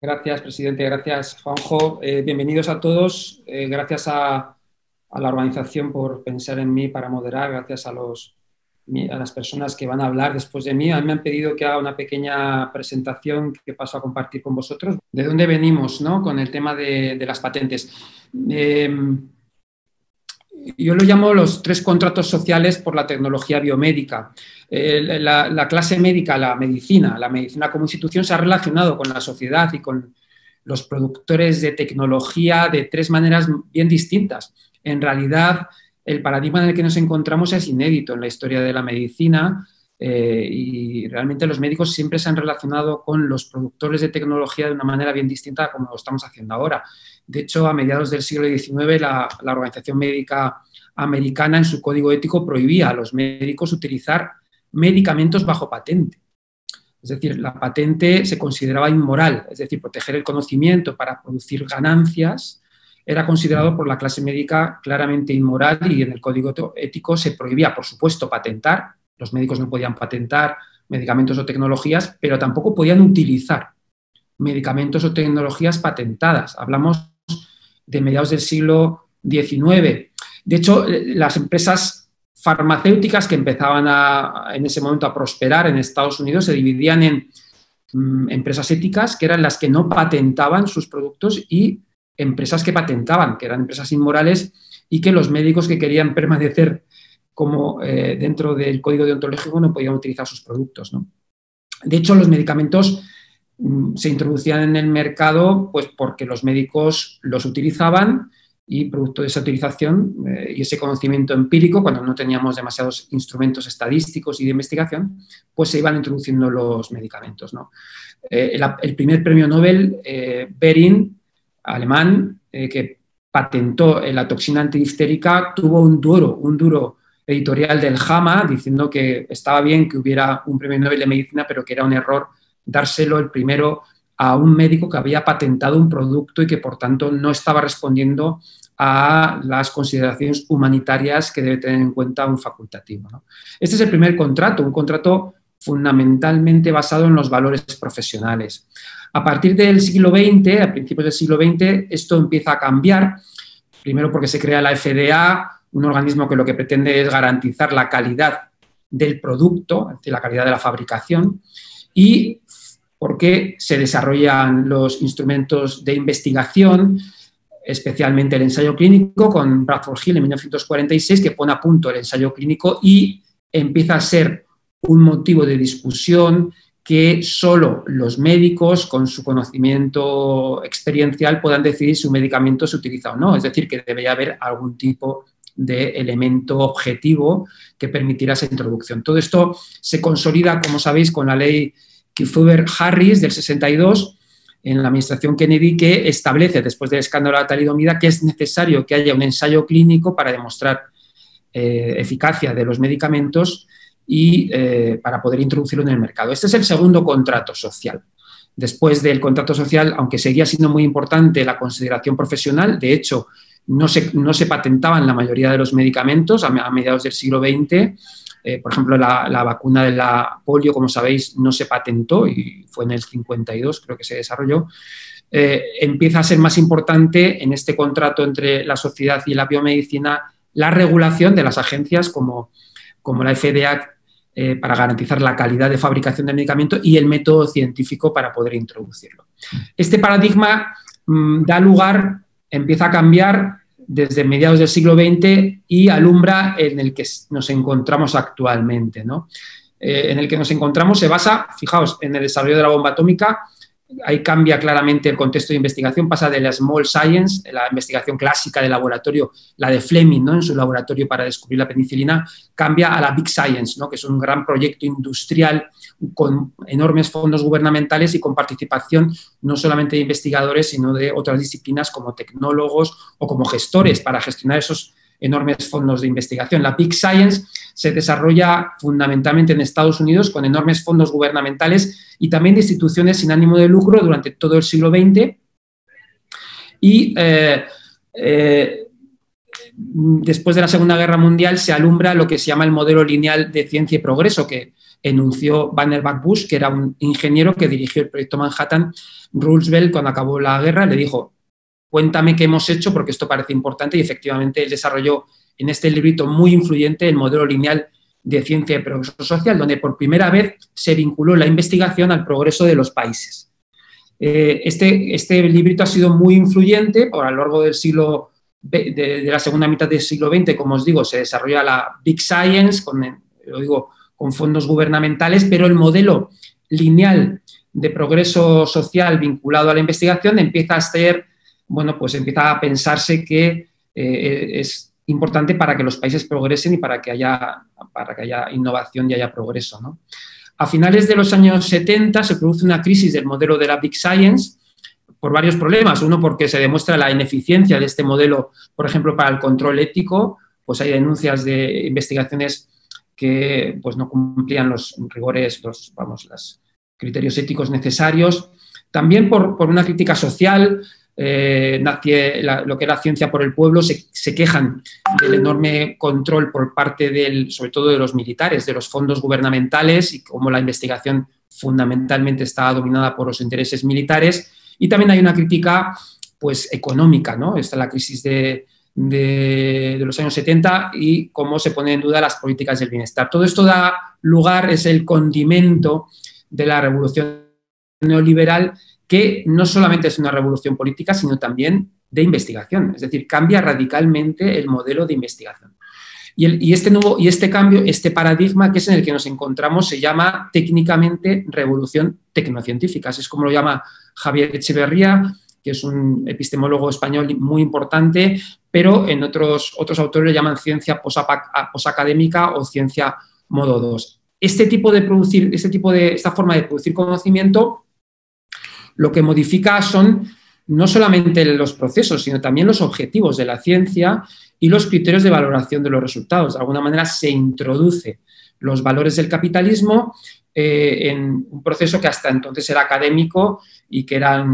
Gracias, presidente. Gracias, Juanjo. Bienvenidos a todos. Gracias a la organización por pensar en mí para moderar. Gracias a las personas que van a hablar después de mí. A mí me han pedido que haga una pequeña presentación que paso a compartir con vosotros. ¿De dónde venimos, no? Con el tema de las patentes? Yo lo llamo los 3 contratos sociales por la tecnología biomédica. La clase médica, la medicina como institución se ha relacionado con la sociedad y con los productores de tecnología de 3 maneras bien distintas. En realidad, el paradigma en el que nos encontramos es inédito en la historia de la medicina y realmente los médicos siempre se han relacionado con los productores de tecnología de una manera bien distinta a como lo estamos haciendo ahora. De hecho, a mediados del siglo XIX, la Organización Médica Americana en su código ético prohibía a los médicos utilizar medicamentos bajo patente. Es decir, la patente se consideraba inmoral, es decir, proteger el conocimiento para producir ganancias era considerado por la clase médica claramente inmoral y en el código ético se prohibía, por supuesto, patentar. Los médicos no podían patentar medicamentos o tecnologías, pero tampoco podían utilizar medicamentos o tecnologías patentadas. Hablamos de mediados del siglo XIX. De hecho, las empresas farmacéuticas que empezaban en ese momento a prosperar en Estados Unidos se dividían en empresas éticas, que eran las que no patentaban sus productos, y empresas que patentaban, que eran empresas inmorales, y que los médicos que querían permanecer como dentro del código deontológico no podían utilizar sus productos, ¿no? De hecho, los medicamentos se introducían en el mercado pues porque los médicos los utilizaban y producto de esa utilización y ese conocimiento empírico, cuando no teníamos demasiados instrumentos estadísticos y de investigación, pues se iban introduciendo los medicamentos, ¿no? El primer premio Nobel, Behring, alemán, que patentó la toxina antidiftérica, tuvo un duro editorial del JAMA diciendo que estaba bien que hubiera un premio Nobel de medicina, pero que era un error dárselo el primero a un médico que había patentado un producto y que, por tanto, no estaba respondiendo a las consideraciones humanitarias que debe tener en cuenta un facultativo, ¿no? Este es el primer contrato, un contrato fundamentalmente basado en los valores profesionales. A partir del siglo XX, a principios del siglo XX, esto empieza a cambiar, primero porque se crea la FDA, un organismo que lo que pretende es garantizar la calidad del producto, es decir, la calidad de la fabricación, y porque se desarrollan los instrumentos de investigación, especialmente el ensayo clínico, con Bradford Hill en 1946, que pone a punto el ensayo clínico y empieza a ser un motivo de discusión que solo los médicos, con su conocimiento experiencial, puedan decidir si un medicamento se utiliza o no. Es decir, que debería haber algún tipo de elemento objetivo que permitiera esa introducción. Todo esto se consolida, como sabéis, con la ley Kefauver-Harris del 62 en la administración Kennedy, que establece, después del escándalo de la talidomida, que es necesario que haya un ensayo clínico para demostrar eficacia de los medicamentos y para poder introducirlo en el mercado. Este es el segundo contrato social. Después del contrato social, aunque seguía siendo muy importante la consideración profesional, de hecho, no se patentaban la mayoría de los medicamentos a mediados del siglo XX. Por ejemplo, la vacuna de la polio, como sabéis, no se patentó y fue en el 52, creo que se desarrolló. Empieza a ser más importante en este contrato entre la sociedad y la biomedicina la regulación de las agencias como la FDA para garantizar la calidad de fabricación del medicamento y el método científico para poder introducirlo. Este paradigma empieza a cambiar desde mediados del siglo XX y alumbra en el que nos encontramos actualmente, ¿no? En el que nos encontramos se basa, fijaos, en el desarrollo de la bomba atómica. Ahí cambia claramente el contexto de investigación, pasa de la small science, la investigación clásica de laboratorio, la de Fleming, ¿no?, en su laboratorio para descubrir la penicilina, cambia a la big science, ¿no?, que es un gran proyecto industrial con enormes fondos gubernamentales y con participación no solamente de investigadores, sino de otras disciplinas como tecnólogos o como gestores para gestionar esos enormes fondos de investigación. La Big Science se desarrolla fundamentalmente en Estados Unidos con enormes fondos gubernamentales y también de instituciones sin ánimo de lucro durante todo el siglo XX. Y después de la Segunda Guerra Mundial se alumbra lo que se llama el modelo lineal de ciencia y progreso, que enunció Vannevar Bush, que era un ingeniero que dirigió el proyecto Manhattan. Roosevelt, cuando acabó la guerra, le dijo: cuéntame qué hemos hecho porque esto parece importante, y efectivamente él desarrolló en este librito muy influyente el modelo lineal de ciencia y progreso social, donde por primera vez se vinculó la investigación al progreso de los países. Este librito ha sido muy influyente a lo largo del siglo, de la segunda mitad del siglo XX, como os digo, se desarrolla la Big Science, con fondos gubernamentales, pero el modelo lineal de progreso social vinculado a la investigación empieza a ser, bueno, pues empieza a pensarse que es importante para que los países progresen y para que haya innovación y haya progreso, ¿no? A finales de los años 70 se produce una crisis del modelo de la Big Science por varios problemas. Uno, porque se demuestra la ineficiencia de este modelo, por ejemplo, para el control ético, pues hay denuncias de investigaciones que pues, no cumplían los rigores, los criterios éticos necesarios. También por una crítica social. Lo que era Ciencia por el Pueblo, se quejan del enorme control por parte sobre todo de los militares, de los fondos gubernamentales, y cómo la investigación fundamentalmente está dominada por los intereses militares. Y también hay una crítica pues, económica, ¿no? Está la crisis de los años 70 y cómo se ponen en duda las políticas del bienestar. Todo esto da lugar, es el condimento de la revolución neoliberal, que no solamente es una revolución política, sino también de investigación. Es decir, cambia radicalmente el modelo de investigación. Y este cambio, este paradigma que es en el que nos encontramos, se llama técnicamente revolución tecnocientífica. Así es como lo llama Javier Echeverría, que es un epistemólogo español muy importante, pero en otros autores le llaman ciencia posacadémica o ciencia modo 2. Esta forma de producir conocimiento, lo que modifica son no solamente los procesos, sino también los objetivos de la ciencia y los criterios de valoración de los resultados. De alguna manera se introduce los valores del capitalismo en un proceso que hasta entonces era académico y que era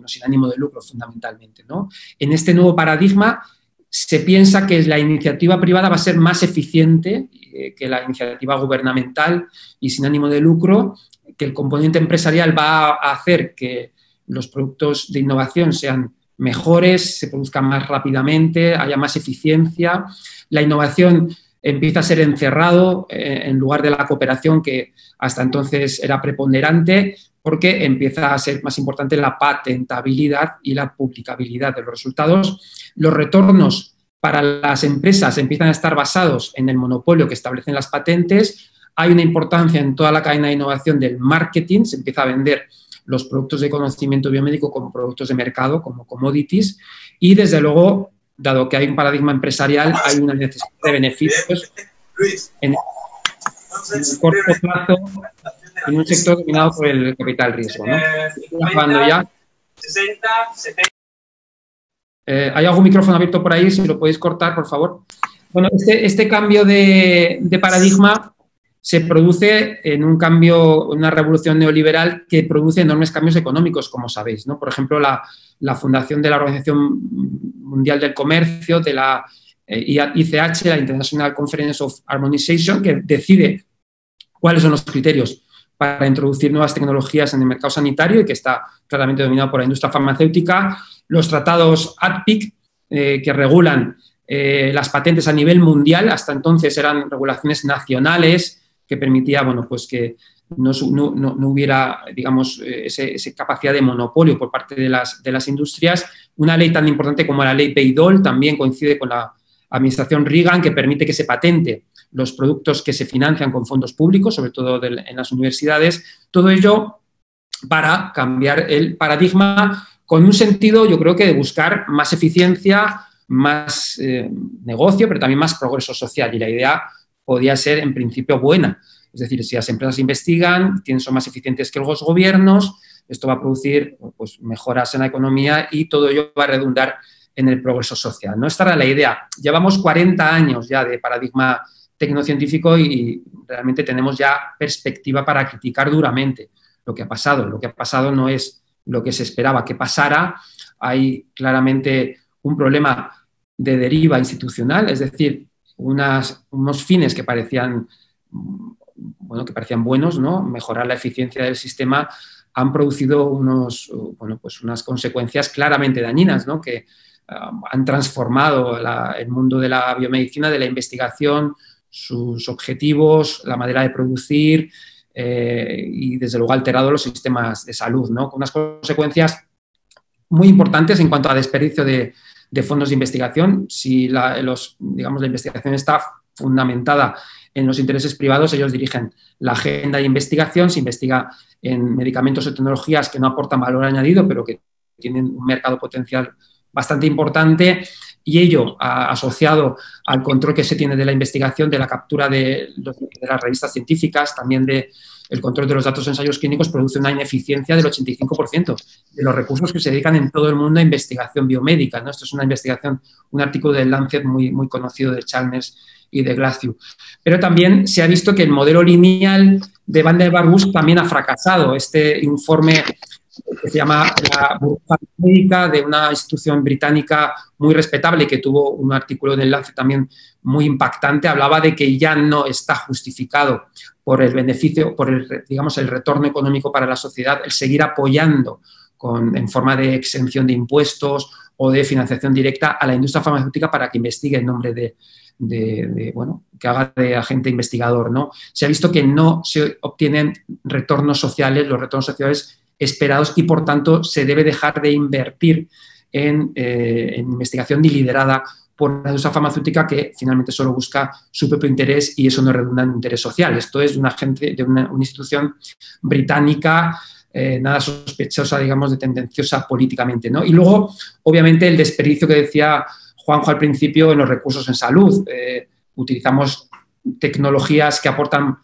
sin ánimo de lucro fundamentalmente, ¿no? En este nuevo paradigma se piensa que la iniciativa privada va a ser más eficiente que la iniciativa gubernamental y sin ánimo de lucro, que el componente empresarial va a hacer que los productos de innovación sean mejores, se produzcan más rápidamente, haya más eficiencia. La innovación empieza a ser encerrado en lugar de la cooperación, que hasta entonces era preponderante, porque empieza a ser más importante la patentabilidad y la publicabilidad de los resultados. Los retornos para las empresas empiezan a estar basados en el monopolio que establecen las patentes. Hay una importancia en toda la cadena de innovación del marketing, se empieza a vender los productos de conocimiento biomédico como productos de mercado, como commodities, y desde luego, dado que hay un paradigma empresarial, hay una necesidad de beneficios en el corto plazo en un sector dominado por el capital riesgo, ¿no? ¿Hay algún micrófono abierto por ahí? Si lo podéis cortar, por favor. Bueno, este cambio de paradigma se produce en una revolución neoliberal que produce enormes cambios económicos, como sabéis, ¿no? Por ejemplo, la fundación de la Organización Mundial del Comercio, de la ICH, la International Conference of Harmonization, que decide cuáles son los criterios para introducir nuevas tecnologías en el mercado sanitario y que está claramente dominado por la industria farmacéutica. Los tratados ADPIC, que regulan las patentes a nivel mundial, hasta entonces eran regulaciones nacionales que permitía, bueno, pues que no hubiera, digamos, esa capacidad de monopolio por parte de las industrias. Una ley tan importante como la ley Bayh-Dole también coincide con la administración Reagan, que permite que se patente los productos que se financian con fondos públicos, sobre todo en las universidades. Todo ello para cambiar el paradigma con un sentido, yo creo que de buscar más eficiencia, más negocio, pero también más progreso social. Y la idea podía ser, en principio, buena. Es decir, si las empresas investigan, son más eficientes que los gobiernos, esto va a producir pues, mejoras en la economía y todo ello va a redundar en el progreso social, ¿no? Esta era la idea. Llevamos 40 años ya de paradigma tecnocientífico y realmente tenemos ya perspectiva para criticar duramente lo que ha pasado. Lo que ha pasado no es lo que se esperaba que pasara. Hay claramente un problema de deriva institucional, es decir, unos fines que parecían bueno, que parecían buenos, ¿no? Mejorar la eficiencia del sistema, han producido unas consecuencias claramente dañinas, ¿no? Que han transformado el mundo de la biomedicina, de la investigación, sus objetivos, la manera de producir y, desde luego, alterado los sistemas de salud, ¿no? Con unas consecuencias muy importantes en cuanto a desperdicio de fondos de investigación. Si la investigación está fundamentada en los intereses privados, ellos dirigen la agenda de investigación, se investiga en medicamentos o tecnologías que no aportan valor añadido, pero que tienen un mercado potencial bastante importante, y ello asociado al control que se tiene de la investigación, de la captura de las revistas científicas, también el control de los datos de ensayos clínicos, produce una ineficiencia del 85% de los recursos que se dedican en todo el mundo a investigación biomédica, ¿no? Esto es una investigación, un artículo del Lancet muy, muy conocido de Chalmers y de Glaciu. Pero también se ha visto que el modelo lineal de Van der Waals también ha fracasado. Este informe, que se llama la burbuja médica, de una institución británica muy respetable, que tuvo un artículo en el Lancet también muy impactante, hablaba de que ya no está justificado por el beneficio, por el retorno económico para la sociedad, el seguir apoyando en forma de exención de impuestos o de financiación directa a la industria farmacéutica para que investigue en nombre que haga de agente investigador, ¿no? Se ha visto que no se obtienen retornos sociales, los retornos sociales esperados, y por tanto se debe dejar de invertir en investigación liderada por la industria farmacéutica, que finalmente solo busca su propio interés, y eso no redunda en interés social. Esto es de una institución británica nada sospechosa, digamos, de tendenciosa políticamente, ¿no? Y luego, obviamente, el desperdicio que decía Juanjo al principio en los recursos en salud. Utilizamos tecnologías que aportan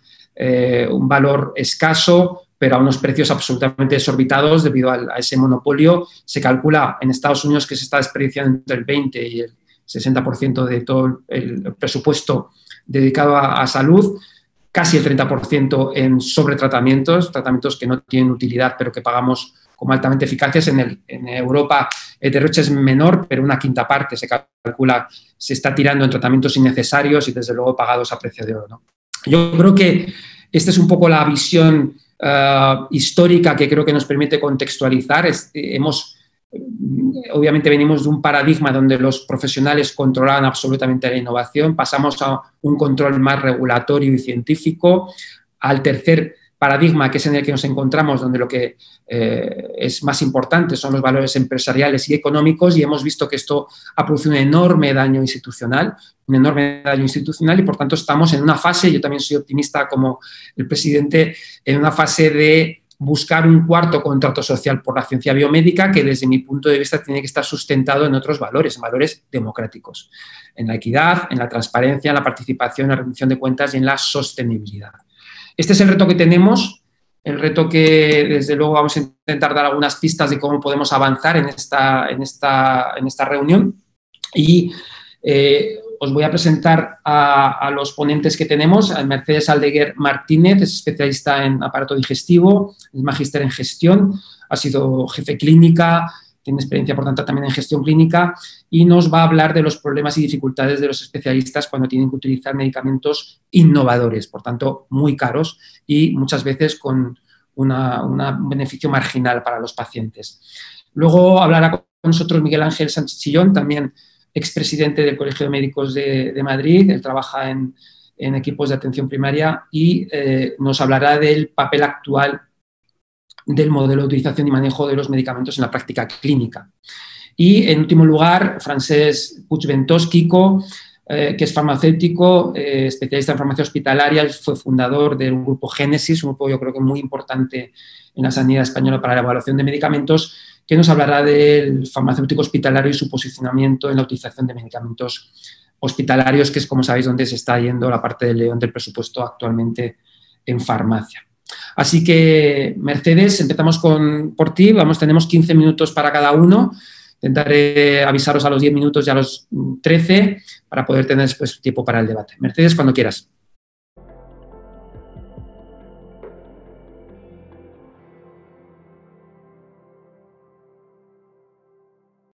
un valor escaso, pero a unos precios absolutamente desorbitados debido a ese monopolio. Se calcula en Estados Unidos que se está desperdiciando entre el 20 y el 60% de todo el presupuesto dedicado a salud, casi el 30% en sobretratamientos, tratamientos que no tienen utilidad pero que pagamos como altamente eficaces. En Europa el derroche es menor, pero una quinta parte se calcula se está tirando en tratamientos innecesarios y, desde luego, pagados a precio de oro, ¿no? Yo creo que esta es un poco la visión histórica que creo que nos permite contextualizar. Obviamente venimos de un paradigma donde los profesionales controlaban absolutamente la innovación, pasamos a un control más regulatorio y científico, al tercer paradigma, que es en el que nos encontramos, donde lo que es más importante son los valores empresariales y económicos, y hemos visto que esto ha producido un enorme daño institucional, y por tanto estamos en una fase, yo también soy optimista como el presidente, en una fase de buscar un cuarto contrato social por la ciencia biomédica, que desde mi punto de vista tiene que estar sustentado en otros valores, en valores democráticos, en la equidad, en la transparencia, en la participación, en la rendición de cuentas y en la sostenibilidad. Este es el reto que tenemos, el reto que, desde luego, vamos a intentar dar algunas pistas de cómo podemos avanzar en esta reunión. Y os voy a presentar a los ponentes que tenemos. A Mercedes Aldeguer Martínez, es especialista en aparato digestivo, es magíster en gestión, ha sido jefe clínica, tiene experiencia, por tanto, también en gestión clínica, y nos va a hablar de los problemas y dificultades de los especialistas cuando tienen que utilizar medicamentos innovadores, por tanto, muy caros y muchas veces con un beneficio marginal para los pacientes. Luego hablará con nosotros Miguel Ángel Sánchez Chillón, también expresidente del Colegio de Médicos de Madrid. Él trabaja en equipos de atención primaria y nos hablará del papel actual del modelo de utilización y manejo de los medicamentos en la práctica clínica. Y, en último lugar, Francesc Puigventós Quico, que es farmacéutico, especialista en farmacia hospitalaria, fue fundador del grupo Génesis, un grupo, yo creo, que muy importante en la sanidad española para la evaluación de medicamentos, que nos hablará del farmacéutico hospitalario y su posicionamiento en la utilización de medicamentos hospitalarios, que es, como sabéis, donde se está yendo la parte del león del presupuesto actualmente en farmacia. Así que, Mercedes, empezamos por ti. Tenemos 15 minutos para cada uno. Intentaré avisaros a los 10 minutos y a los 13 para poder tener después tiempo para el debate. Mercedes, cuando quieras.